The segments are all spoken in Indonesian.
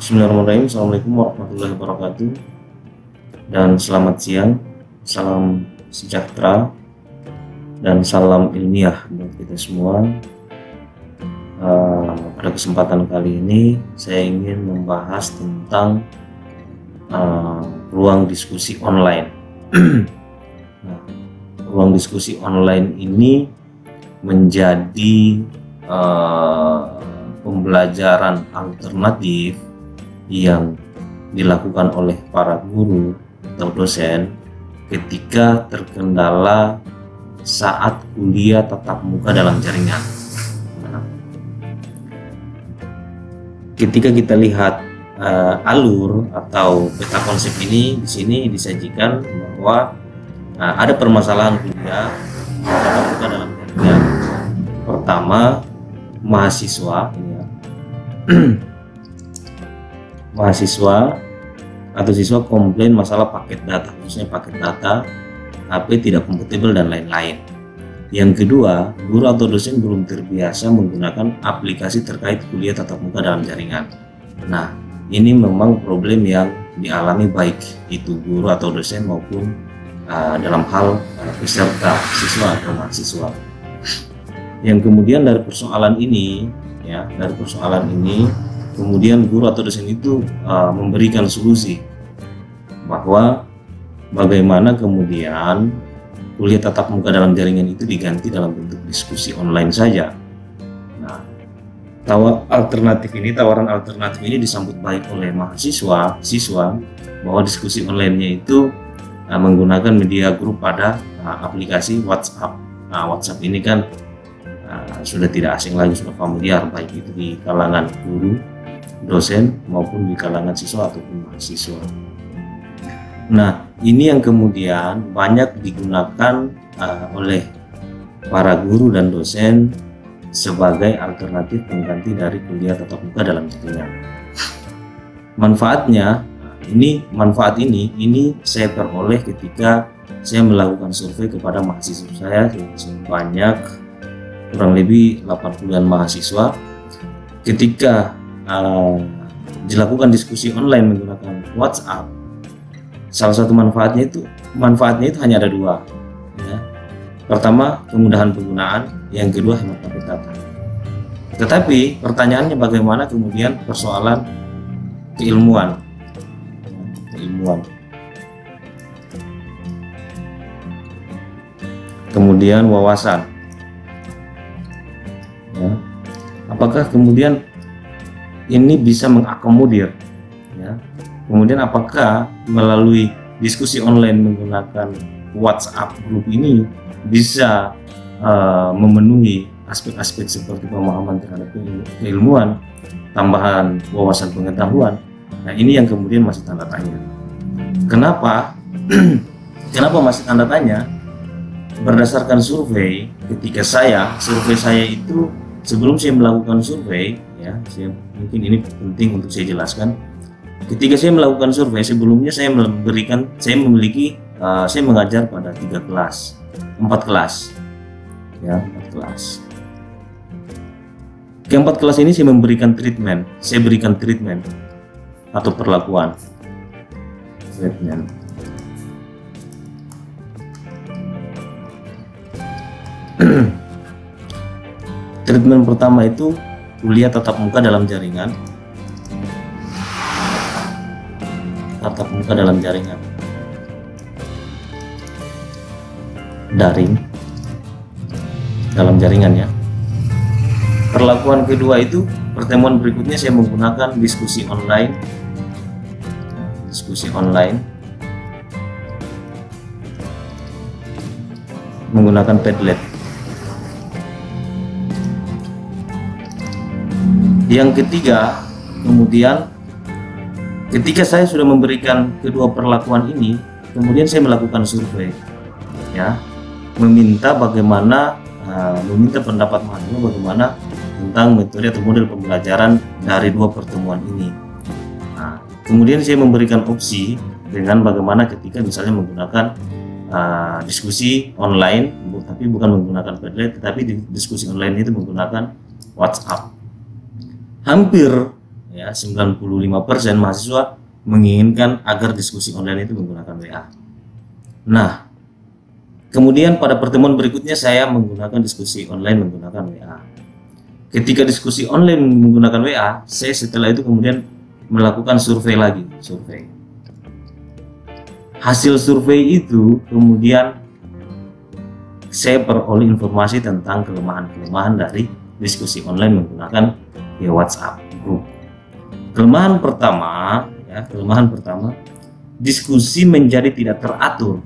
Bismillahirrahmanirrahim. Assalamualaikum warahmatullahi wabarakatuh. Dan selamat siang, salam sejahtera dan salam ilmiah buat kita semua. Pada kesempatan kali ini saya ingin membahas tentang ruang diskusi online. Nah, ruang diskusi online ini menjadi pembelajaran alternatif yang dilakukan oleh para guru atau dosen ketika terkendala saat kuliah tatap muka dalam jaringan. Nah, ketika kita lihat alur atau peta konsep ini, di sini disajikan bahwa ada permasalahan kuliah tatap muka dalam jaringan. Pertama, mahasiswa ya. Mahasiswa atau siswa komplain masalah paket data, khususnya paket data, HP tidak kompatibel dan lain-lain. Yang kedua, guru atau dosen belum terbiasa menggunakan aplikasi terkait kuliah tatap muka dalam jaringan. Nah, ini memang problem yang dialami baik itu guru atau dosen maupun dalam hal peserta siswa atau mahasiswa. Yang kemudian dari persoalan ini, kemudian guru atau dosen itu memberikan solusi bahwa bagaimana kemudian kuliah tatap muka dalam jaringan itu diganti dalam bentuk diskusi online saja. Nah, tawaran alternatif ini disambut baik oleh siswa bahwa diskusi online-nya itu menggunakan media grup pada aplikasi WhatsApp. Nah, WhatsApp ini kan sudah tidak asing lagi, sudah familiar baik itu di kalangan guru, dosen maupun di kalangan siswa ataupun mahasiswa. Nah, ini yang kemudian banyak digunakan oleh para guru dan dosen sebagai alternatif pengganti dari kuliah tatap muka dalam jaringan. Manfaat ini saya peroleh ketika saya melakukan survei kepada mahasiswa saya sebanyak kurang lebih 80-an mahasiswa. Ketika dilakukan diskusi online menggunakan WhatsApp, salah satu manfaatnya itu hanya ada dua ya. Pertama, kemudahan penggunaan, yang kedua hemat paket data. Tetapi pertanyaannya bagaimana kemudian persoalan keilmuan, kemudian wawasan ya. Apakah kemudian ini bisa mengakomodir ya. Kemudian apakah melalui diskusi online menggunakan WhatsApp group ini bisa memenuhi aspek-aspek seperti pemahaman terhadap keilmuan, tambahan wawasan pengetahuan. Nah, ini yang kemudian masih tanda tanya. Kenapa? Kenapa masih tanda tanya? Berdasarkan survei, ketika survei saya itu sebelum saya melakukan survei ya, mungkin ini penting untuk saya jelaskan. Ketika saya melakukan survei sebelumnya, saya mengajar pada 4 kelas ya, 4 kelas. Ke-4 kelas ini saya berikan treatment atau perlakuan treatment. Treatment pertama itu kuliah tatap muka dalam jaringan. Daring dalam jaringan ya. Perlakuan kedua itu pertemuan berikutnya saya menggunakan diskusi online menggunakan Padlet. Yang ketiga, kemudian ketika saya sudah memberikan kedua perlakuan ini, kemudian saya melakukan survei ya, meminta pendapat mahasiswa bagaimana tentang metode atau model pembelajaran dari dua pertemuan ini. Nah, kemudian saya memberikan opsi dengan bagaimana ketika misalnya menggunakan diskusi online, tapi bukan menggunakan Padlet, tetapi di diskusi online itu menggunakan WhatsApp. Hampir ya 95% mahasiswa menginginkan agar diskusi online itu menggunakan WA. Nah, kemudian pada pertemuan berikutnya saya menggunakan diskusi online menggunakan WA. Ketika diskusi online menggunakan WA, saya setelah itu kemudian melakukan survei lagi, Hasil survei itu kemudian saya peroleh informasi tentang kelemahan-kelemahan dari diskusi online menggunakan WhatsApp group. Kelemahan pertama, diskusi menjadi tidak teratur.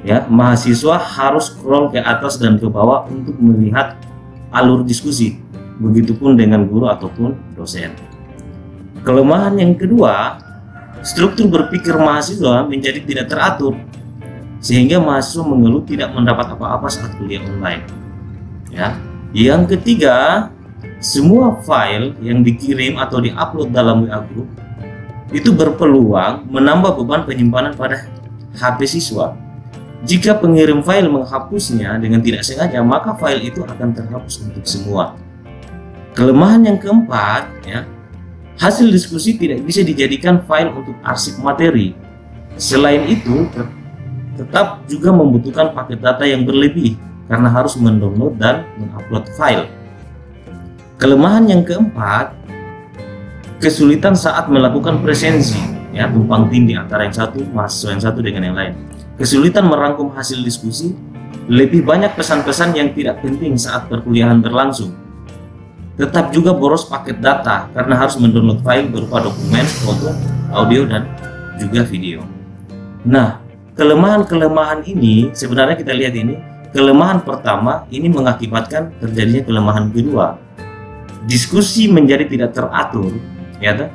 Ya, mahasiswa harus scroll ke atas dan ke bawah untuk melihat alur diskusi. Begitupun dengan guru ataupun dosen. Kelemahan yang kedua, struktur berpikir mahasiswa menjadi tidak teratur, sehingga mahasiswa mengeluh tidak mendapat apa-apa saat kuliah online. Ya. Yang ketiga, semua file yang dikirim atau diupload dalam WA Group itu berpeluang menambah beban penyimpanan pada HP siswa. Jika pengirim file menghapusnya dengan tidak sengaja, maka file itu akan terhapus untuk semua. Kelemahan yang keempat, ya, hasil diskusi tidak bisa dijadikan file untuk arsip materi. Selain itu, tetap juga membutuhkan paket data yang berlebih karena harus mendownload dan mengupload file. Kelemahan yang keempat, kesulitan saat melakukan presensi, ya, tumpang tindih antara yang satu mahasiswa yang satu dengan yang lain. Kesulitan merangkum hasil diskusi, lebih banyak pesan-pesan yang tidak penting saat perkuliahan berlangsung. Tetap juga boros paket data karena harus mendownload file berupa dokumen, foto, audio, dan juga video. Nah, kelemahan-kelemahan ini sebenarnya kita lihat ini, kelemahan pertama ini mengakibatkan terjadinya kelemahan kedua. Diskusi menjadi tidak teratur, ya kan?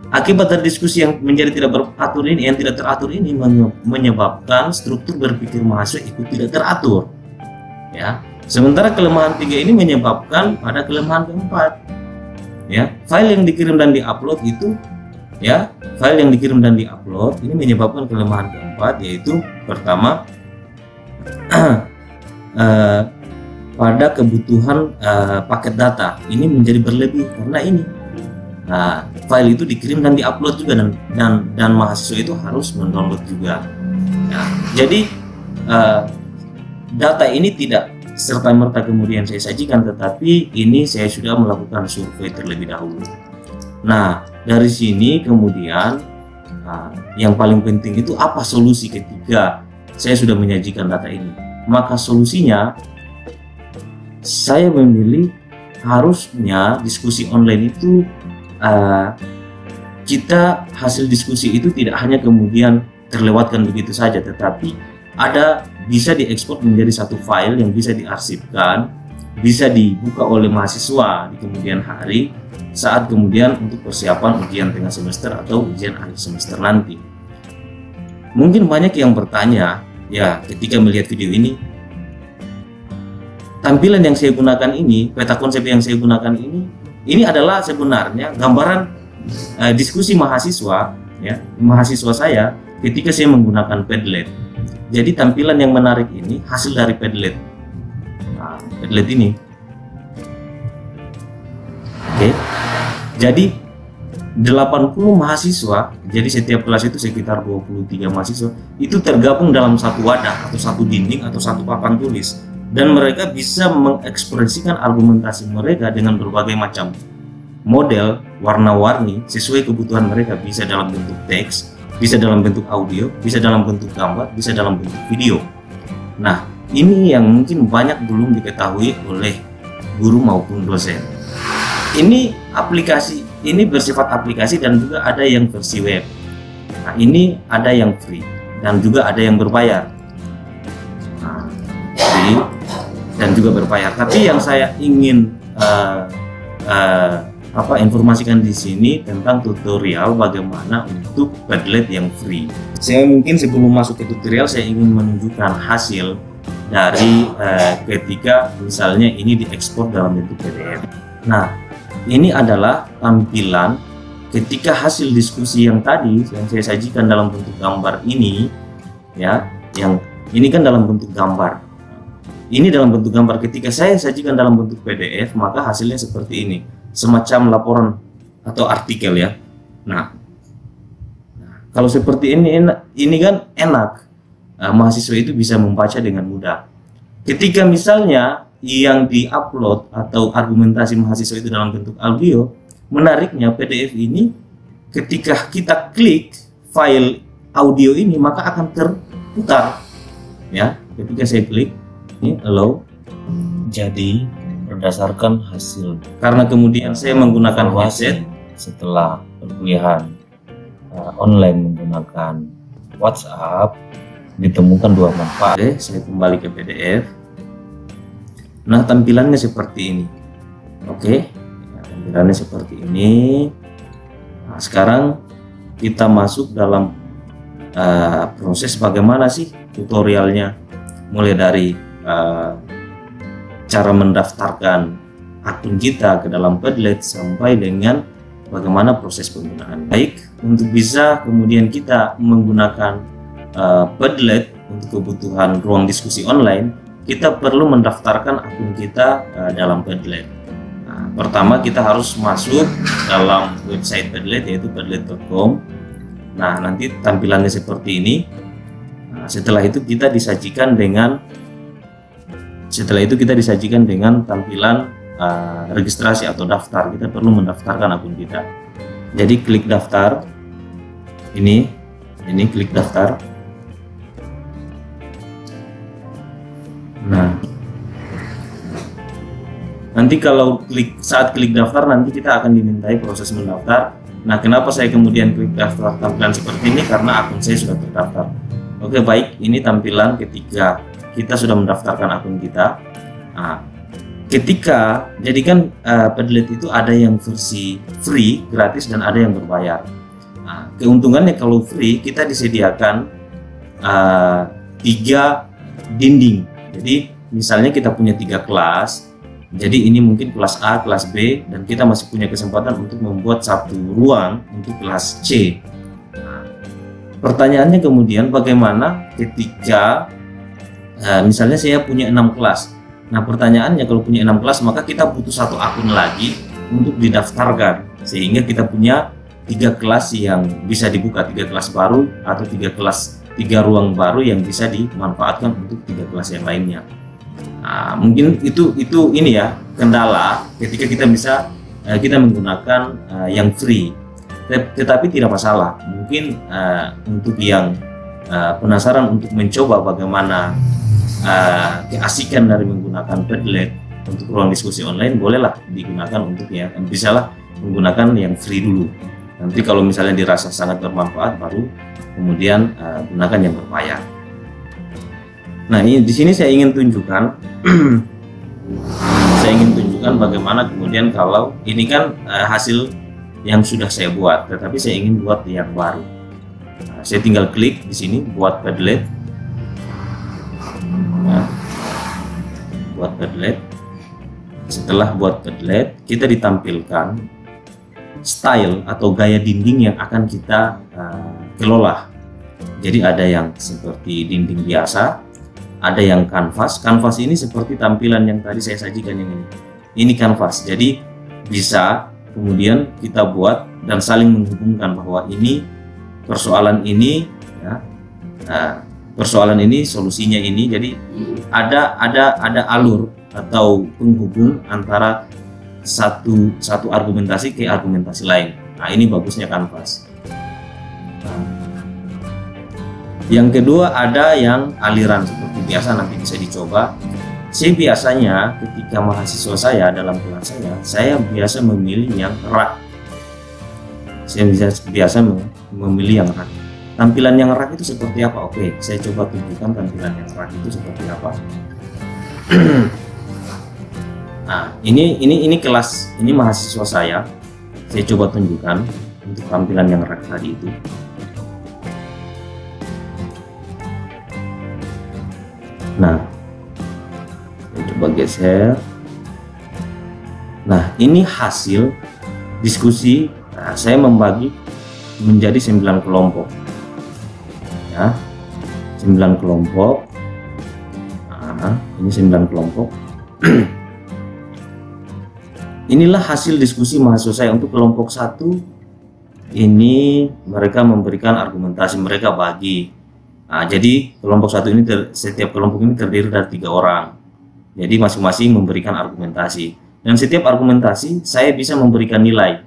Akibat dari diskusi yang menjadi tidak teratur ini menyebabkan struktur berpikir mahasiswa ikut tidak teratur. Ya. Sementara kelemahan tiga ini menyebabkan pada kelemahan keempat. Ya, file yang dikirim dan diupload itu, ya, file yang dikirim dan diupload ini menyebabkan kelemahan keempat, yaitu pertama pada kebutuhan paket data ini menjadi berlebih karena ini. Nah, file itu dikirim dan diupload juga dan mahasiswa itu harus mendownload juga. Ya, jadi data ini tidak serta-merta kemudian saya sajikan, tetapi ini saya sudah melakukan survei terlebih dahulu. Nah, dari sini kemudian yang paling penting itu apa solusi ketika saya sudah menyajikan data ini. Maka solusinya saya memilih harusnya diskusi online itu kita hasil diskusi itu tidak hanya kemudian terlewatkan begitu saja, tetapi bisa diekspor menjadi satu file yang bisa diarsipkan, bisa dibuka oleh mahasiswa di kemudian hari saat kemudian untuk persiapan ujian tengah semester atau ujian akhir semester nanti. Mungkin banyak yang bertanya, ya, ketika melihat video ini, tampilan yang saya gunakan ini, peta konsep yang saya gunakan ini adalah sebenarnya gambaran diskusi mahasiswa, ya, mahasiswa saya ketika saya menggunakan Padlet. Jadi tampilan yang menarik ini hasil dari Padlet. Nah, Padlet ini. Oke. Jadi 80 mahasiswa, jadi setiap kelas itu sekitar 23 mahasiswa, itu tergabung dalam satu wadah atau satu dinding atau satu papan tulis, dan mereka bisa mengekspresikan argumentasi mereka dengan berbagai macam model warna-warni sesuai kebutuhan mereka, bisa dalam bentuk teks, bisa dalam bentuk audio, bisa dalam bentuk gambar, bisa dalam bentuk video. Nah, ini yang mungkin banyak belum diketahui oleh guru maupun dosen. Ini aplikasi, ini bersifat aplikasi dan juga ada yang versi web. Nah, ini ada yang free dan juga ada yang berbayar. Nah, free dan juga berbayar. Tapi yang saya ingin informasikan di sini tentang tutorial bagaimana untuk Padlet yang free. Saya mungkin sebelum masuk ke tutorial saya ingin menunjukkan hasil dari ketika misalnya ini diekspor dalam bentuk PDF. Nah, ini adalah tampilan ketika hasil diskusi yang tadi yang saya sajikan dalam bentuk gambar ini, ya, yang ini kan dalam bentuk gambar. Ini dalam bentuk gambar. Ketika saya sajikan dalam bentuk PDF, maka hasilnya seperti ini. Semacam laporan atau artikel ya. Nah, kalau seperti ini kan enak, mahasiswa itu bisa membaca dengan mudah. Ketika misalnya yang diupload atau argumentasi mahasiswa itu dalam bentuk audio, menariknya PDF ini ketika kita klik file audio ini maka akan terputar ya. Ketika saya klik ini allow, jadi berdasarkan hasil, karena kemudian saya menggunakan headset setelah perkuliahan online menggunakan WhatsApp, ditemukan 2 manfaat. Oke, saya kembali ke PDF. Nah, tampilannya seperti ini. Oke, tampilannya seperti ini. Nah, sekarang kita masuk dalam proses bagaimana sih tutorialnya, mulai dari cara mendaftarkan akun kita ke dalam Padlet sampai dengan bagaimana proses penggunaan. Baik, untuk bisa kemudian kita menggunakan Padlet untuk kebutuhan ruang diskusi online, kita perlu mendaftarkan akun kita dalam Padlet. Nah, pertama kita harus masuk dalam website Padlet, yaitu padlet.com. Nah, nanti tampilannya seperti ini. Nah, setelah itu kita disajikan dengan tampilan registrasi atau daftar. Kita perlu mendaftarkan akun kita. Jadi klik daftar. Ini klik daftar. Nah, nanti kalau saat klik daftar, nanti kita akan dimintai proses mendaftar. Nah, kenapa saya kemudian klik daftar tampilan seperti ini? Karena akun saya sudah terdaftar. Oke, baik, ini tampilan ketika kita sudah mendaftarkan akun kita. Nah, jadi kan Padlet itu ada yang versi free, gratis, dan ada yang berbayar. Nah, keuntungannya kalau free, kita disediakan 3 dinding. Jadi misalnya kita punya 3 kelas, jadi ini mungkin kelas A, kelas B, dan kita masih punya kesempatan untuk membuat 1 ruang untuk kelas C. Nah, pertanyaannya kemudian bagaimana ketika misalnya saya punya 6 kelas. Nah, pertanyaannya kalau punya 6 kelas maka kita butuh 1 akun lagi untuk didaftarkan, sehingga kita punya 3 kelas yang bisa dibuka, 3 kelas baru atau 3 ruang baru yang bisa dimanfaatkan untuk 3 kelas yang lainnya. Nah, mungkin itu ini ya kendala ketika kita menggunakan yang free, tetapi tidak masalah. Mungkin untuk yang penasaran untuk mencoba bagaimana keasikan dari menggunakan Padlet untuk ruang diskusi online, bolehlah digunakan untuk ya, bisalah menggunakan yang free dulu. Nanti kalau misalnya dirasa sangat bermanfaat, baru kemudian gunakan yang berbayar. Nah, ini di sini saya ingin tunjukkan, bagaimana kemudian kalau ini kan hasil yang sudah saya buat, tetapi saya ingin buat yang baru. Nah, saya tinggal klik di sini buat Padlet, buat Padlet. Setelah buat Padlet, kita ditampilkan style atau gaya dinding yang akan kita kelola. Jadi ada yang seperti dinding biasa, ada yang kanvas. Kanvas ini seperti tampilan yang tadi saya sajikan yang ini. Ini kanvas. Jadi bisa kemudian kita buat dan saling menghubungkan bahwa ini persoalan ini ya. Persoalan ini solusinya ini. Jadi ada alur atau penghubung antara satu argumentasi ke argumentasi lain. Nah, ini bagusnya kanvas. Yang kedua ada yang aliran seperti biasa, nanti bisa dicoba. Saya biasanya ketika mahasiswa saya dalam kelas saya biasa memilih yang rak. Saya biasa memilih yang rak. Tampilan yang rak itu seperti apa? Oke, saya coba tunjukkan tampilan yang rak itu seperti apa. Nah, ini kelas, ini mahasiswa saya. Saya coba tunjukkan untuk tampilan yang rak tadi itu. Nah, saya coba geser. Nah, ini hasil diskusi. Nah, saya membagi menjadi 9 kelompok. Ya, 9 kelompok. Nah, ini 9 kelompok. inilah hasil diskusi mahasiswa saya. Untuk kelompok 1 ini mereka memberikan argumentasi, mereka bagi. Nah, jadi kelompok 1 ini setiap kelompok ini terdiri dari 3 orang. Jadi masing-masing memberikan argumentasi, dan setiap argumentasi saya bisa memberikan nilai.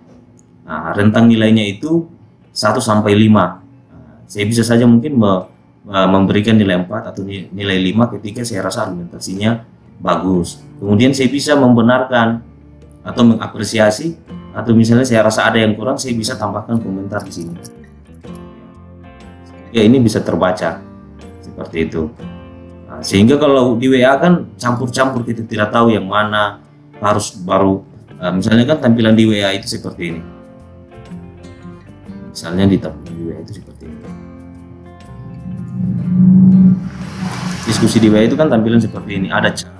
Nah, rentang nilainya itu 1 sampai 5. Nah, saya bisa saja mungkin memberikan nilai 4 atau nilai 5 ketika saya rasa argumentasinya bagus. Kemudian saya bisa membenarkan atau mengapresiasi, atau misalnya saya rasa ada yang kurang, saya bisa tambahkan komentar di sini. Ya, ini bisa terbaca seperti itu. Nah, sehingga kalau di WA kan campur-campur, kita tidak tahu yang mana harus baru. Misalnya kan tampilan di WA itu seperti ini. Misalnya di tampilan di WA itu seperti ini. Diskusi di WA itu kan tampilan seperti ini, ada chat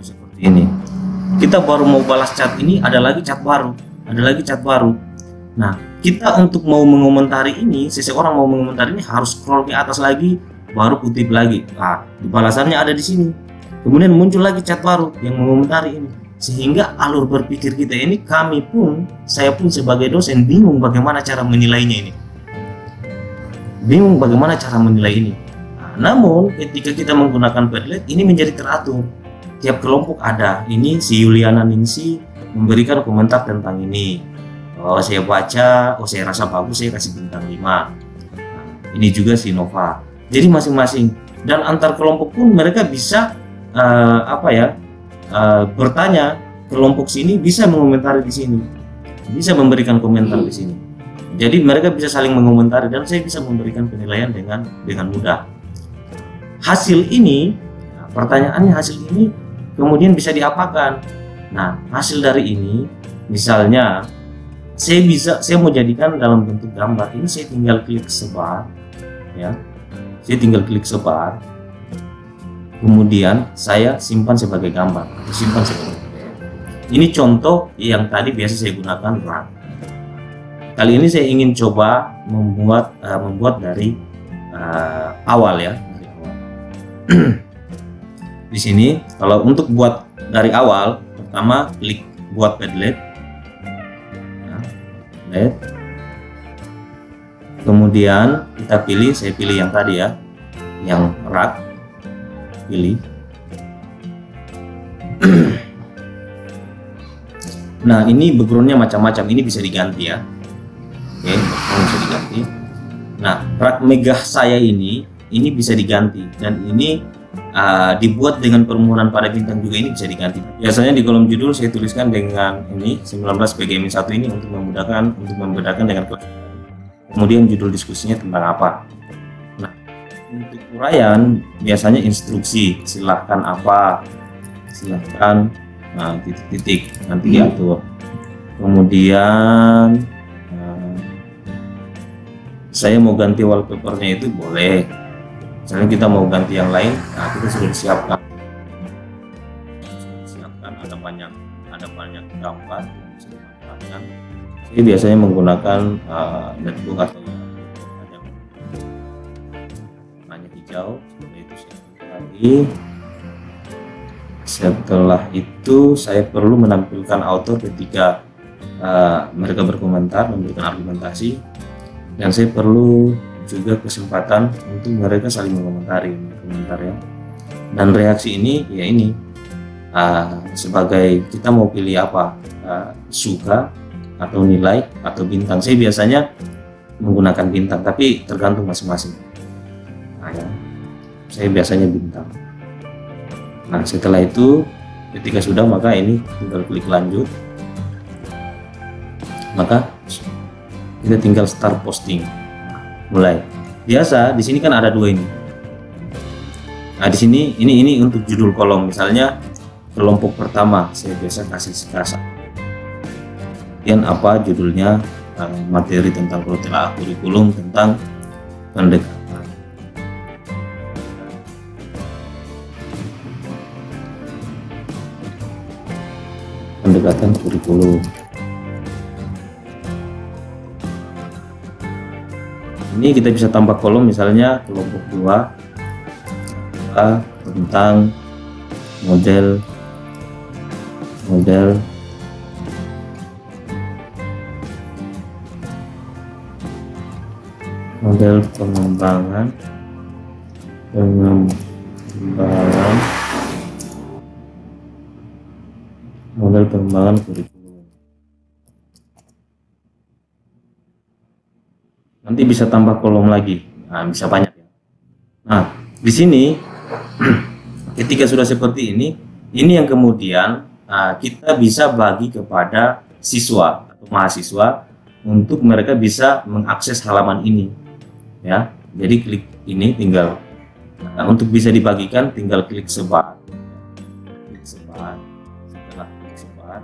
seperti ini. Kita baru mau balas chat ini, ada lagi chat baru, ada lagi chat baru. Nah, kita untuk mau mengomentari ini, seseorang mau mengomentari ini harus scroll ke atas lagi, baru kutip lagi. Nah, di balasannya ada di sini. Kemudian muncul lagi chat baru yang mengomentari ini. Sehingga alur berpikir kita ini, saya pun sebagai dosen bingung bagaimana cara menilainya ini. Bingung bagaimana cara menilai ini. Nah, namun ketika kita menggunakan Padlet, ini menjadi teratur. Tiap kelompok ada. Ini si Yuliana Ningsi memberikan komentar tentang ini. Oh, saya baca, oh saya rasa bagus, saya kasih bintang 5. Nah, ini juga si Nova. Jadi masing-masing, dan antar kelompok pun mereka bisa bertanya. Kelompok sini bisa mengomentari di sini, bisa memberikan komentar di sini. Jadi mereka bisa saling mengomentari, dan saya bisa memberikan penilaian dengan mudah. Hasil ini, pertanyaannya hasil ini kemudian bisa diapakan? Nah, hasil dari ini, misalnya saya mau jadikan dalam bentuk gambar. Ini saya tinggal klik sebar, ya. Saya tinggal klik sebar. Kemudian saya simpan sebagai gambar, simpan sebagai PDF. Ini contoh yang tadi biasa saya gunakan rak. Kali ini saya ingin coba membuat dari awal, ya, dari awal. Di sini kalau untuk buat dari awal, pertama klik buat Padlet, nah, kemudian kita pilih, saya pilih yang tadi ya, yang rak, pilih. Nah, ini backgroundnya macam-macam, ini bisa diganti ya. Oke, bisa diganti. Nah, rak megah saya ini bisa diganti, dan ini dibuat dengan permohonan pada bintang juga, ini bisa diganti. Biasanya di kolom judul saya tuliskan dengan ini 19 PGMI 1 ini untuk membedakan dengan kelas. Kemudian judul diskusinya tentang apa. Nah, untuk uraian biasanya instruksi, silahkan apa, silahkan, nah, titik-titik nanti diatur. Kemudian saya mau ganti wallpapernya itu boleh. Misalnya kita mau ganti yang lain, nah kita sudah disiapkan. Ada banyak gambar yang bisa dimanfaatkan. Saya biasanya menggunakan netbook atau yang banyak hijau. Seperti itu saya lagi. Setelah itu saya perlu menampilkan author ketika mereka berkomentar, memberikan argumentasi, dan saya perlu juga kesempatan untuk mereka saling mengomentari komentarnya. Dan reaksi ini, ya ini sebagai kita mau pilih apa, suka atau nilai atau bintang. Saya biasanya menggunakan bintang, tapi tergantung masing-masing. Nah, ya, saya biasanya bintang. Nah, setelah itu ketika sudah, maka ini tinggal klik lanjut, maka kita tinggal start posting. Mulai. Biasa di sini kan ada 2 ini. Nah, di sini ini untuk judul kolom. Misalnya kelompok pertama saya biasa kasih sekasa. Kemudian apa judulnya, materi tentang kurikulum tentang pendekatan. Pendekatan kurikulum. Ini kita bisa tambah kolom, misalnya kelompok 2 tentang model model pengembangan model pengembangan kurikulum. Nanti bisa tambah kolom lagi, nah, bisa banyak ya. Nah, di sini ketika sudah seperti ini yang kemudian kita bisa bagi kepada siswa atau mahasiswa untuk mereka bisa mengakses halaman ini ya. Jadi klik ini, tinggal untuk bisa dibagikan tinggal klik sebar. Setelah klik sebar,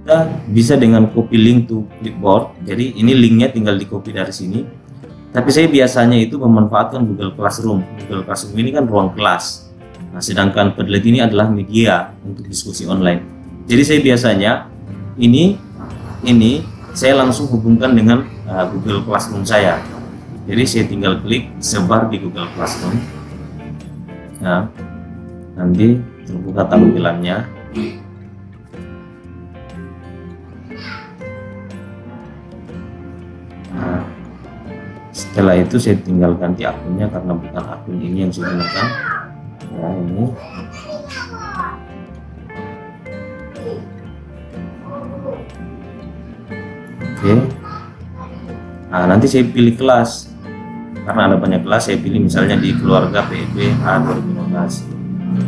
kita bisa dengan copy link to clipboard. Jadi ini linknya tinggal di copy dari sini. Tapi saya biasanya itu memanfaatkan Google Classroom. Google Classroom ini kan ruang kelas. Nah, sedangkan Padlet ini adalah media untuk diskusi online. Jadi saya biasanya ini saya langsung hubungkan dengan Google Classroom saya. Jadi saya tinggal klik sebar di Google Classroom. Nah, nanti terbuka tampilannya. Nah, setelah itu saya tinggal ganti akunnya karena bukan akun ini yang saya gunakan. Ya, ini. Oke. Nah, nanti saya pilih kelas. Karena ada banyak kelas, saya pilih misalnya di keluarga PEB A 2015.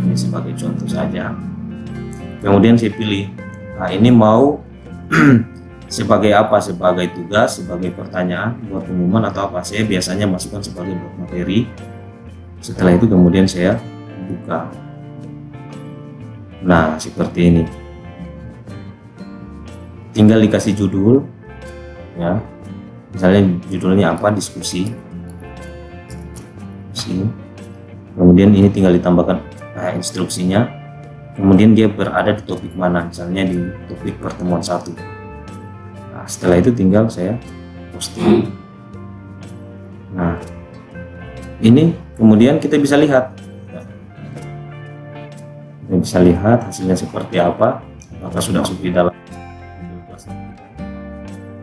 Ini sebagai contoh saja. Kemudian saya pilih, nah ini mau sebagai apa? Sebagai tugas, sebagai pertanyaan, buat pengumuman atau apa? Saya biasanya masukkan sebagai buat materi. Setelah itu kemudian saya buka. Nah, seperti ini. Tinggal dikasih judul, ya. Misalnya judulnya apa? Diskusi. Kemudian ini tinggal ditambahkan instruksinya. Kemudian dia berada di topik mana? Misalnya di topik pertemuan 1. Nah, setelah itu tinggal saya posting. Nah, ini kemudian kita bisa lihat. Kita bisa lihat hasilnya seperti apa. Apakah sudah masuk di dalam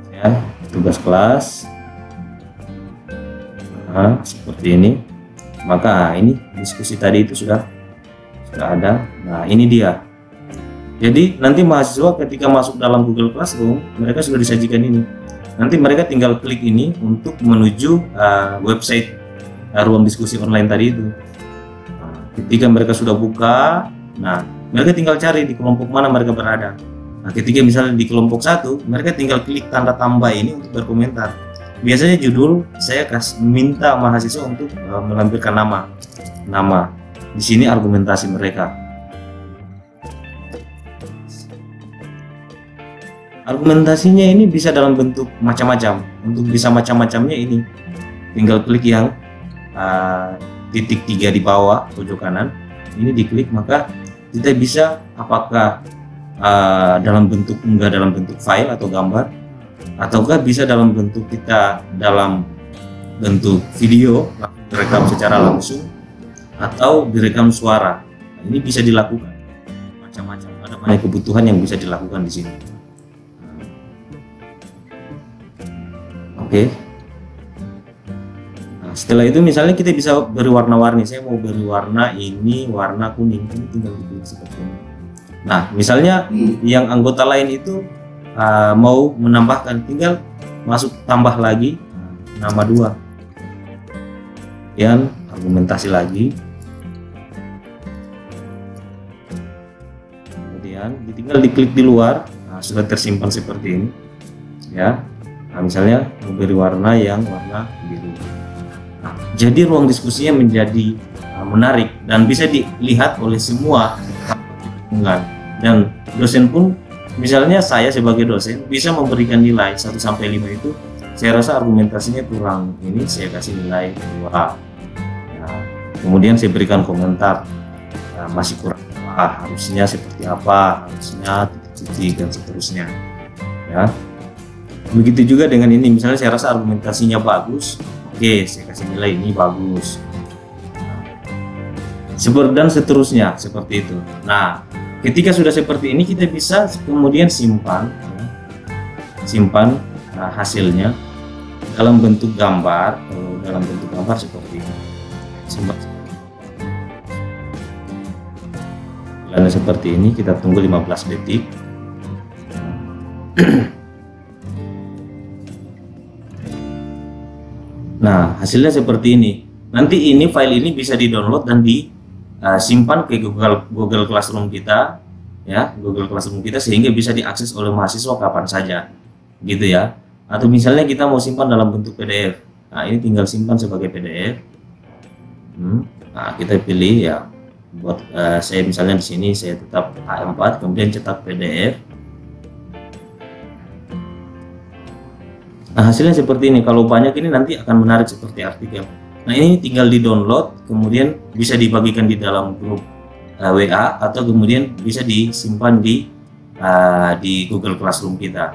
ya, tugas kelas. Nah, seperti ini. Maka ini diskusi tadi itu sudah ada. Nah, ini dia. Jadi nanti mahasiswa ketika masuk dalam Google Classroom, mereka sudah disajikan ini. Nanti mereka tinggal klik ini untuk menuju website ruang diskusi online tadi itu. Nah, ketika mereka sudah buka, nah mereka tinggal cari di kelompok mana mereka berada. Nah, ketika misalnya di kelompok 1, mereka tinggal klik tanda tambah ini untuk berkomentar. Biasanya judul saya minta mahasiswa untuk melampirkan nama. Di sini argumentasi mereka. Argumentasinya ini bisa dalam bentuk macam-macam. Untuk bisa macam-macamnya ini, tinggal klik yang titik 3 di bawah pojok kanan. Ini diklik, maka kita bisa apakah dalam bentuk file atau gambar, ataukah bisa dalam bentuk video direkam secara langsung atau direkam suara. Nah, ini bisa dilakukan macam-macam, ada banyak kebutuhan yang bisa dilakukan di sini. Oke. Nah, setelah itu misalnya kita bisa beri warna-warni. Saya mau beri warna ini warna kuning, ini tinggal dipilih seperti ini. Nah, misalnya yang anggota lain itu mau menambahkan, tinggal masuk tambah lagi nama 2, kemudian argumentasi lagi, kemudian tinggal diklik di luar. Nah, sudah tersimpan seperti ini ya. Nah, misalnya memberi warna yang warna biru. Nah, jadi ruang diskusinya menjadi menarik dan bisa dilihat oleh semua lingkungan, dan dosen pun, misalnya saya sebagai dosen bisa memberikan nilai 1 sampai 5 itu saya rasa argumentasinya kurang, ini saya kasih nilai 2 ya. Kemudian saya berikan komentar, masih kurang, harusnya seperti apa, harusnya titik-titik dan seterusnya ya. Begitu juga dengan ini, misalnya saya rasa argumentasinya bagus, oke, saya kasih nilai ini bagus, dan seterusnya seperti itu. Nah, ketika sudah seperti ini, kita bisa kemudian simpan hasilnya. dalam bentuk gambar. Kalau dalam bentuk gambar seperti ini, seperti ini, kita tunggu 15 detik. Nah, hasilnya seperti ini. Nanti ini file ini bisa di-download dan disimpan ke Google Classroom kita, ya, Google Classroom kita, sehingga bisa diakses oleh mahasiswa kapan saja, gitu ya. Atau misalnya kita mau simpan dalam bentuk PDF. Nah, ini tinggal simpan sebagai PDF. Nah, kita pilih ya. Buat saya misalnya di sini saya tetap A4, kemudian cetak PDF. Nah, hasilnya seperti ini. Kalau banyak ini nanti akan menarik seperti artikel. Nah, ini tinggal di-download, kemudian bisa dibagikan di dalam grup WA, atau kemudian bisa disimpan di Google Classroom kita.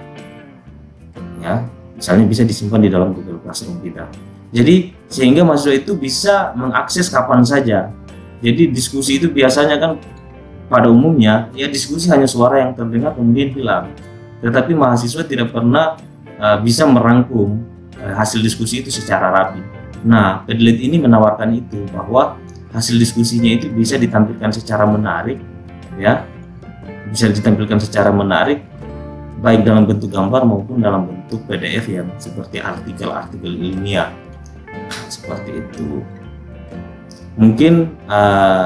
Ya, misalnya bisa disimpan di dalam Google Classroom kita. Jadi sehingga mahasiswa itu bisa mengakses kapan saja. Jadi diskusi itu biasanya kan pada umumnya ya diskusi hanya suara yang terdengar kemudian hilang. Tetapi mahasiswa tidak pernah bisa merangkum hasil diskusi itu secara rapi. Nah, Padlet ini menawarkan itu, bahwa hasil diskusinya itu bisa ditampilkan secara menarik, ya, bisa ditampilkan secara menarik, baik dalam bentuk gambar maupun dalam bentuk PDF yang seperti artikel-artikel ilmiah, seperti itu. Mungkin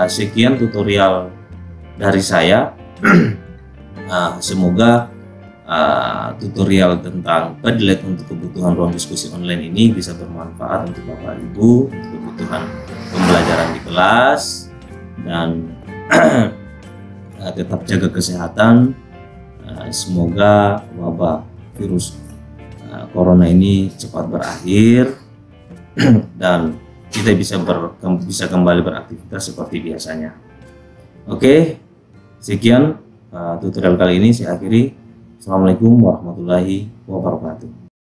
sekian tutorial dari saya. Semoga tutorial tentang Padlet untuk kebutuhan ruang diskusi online ini bisa bermanfaat untuk Bapak Ibu, untuk kebutuhan pembelajaran di kelas, dan tetap jaga kesehatan. Semoga wabah virus corona ini cepat berakhir dan kita bisa kembali beraktivitas seperti biasanya. Oke, sekian tutorial kali ini saya akhiri. Assalamualaikum warahmatullahi wabarakatuh.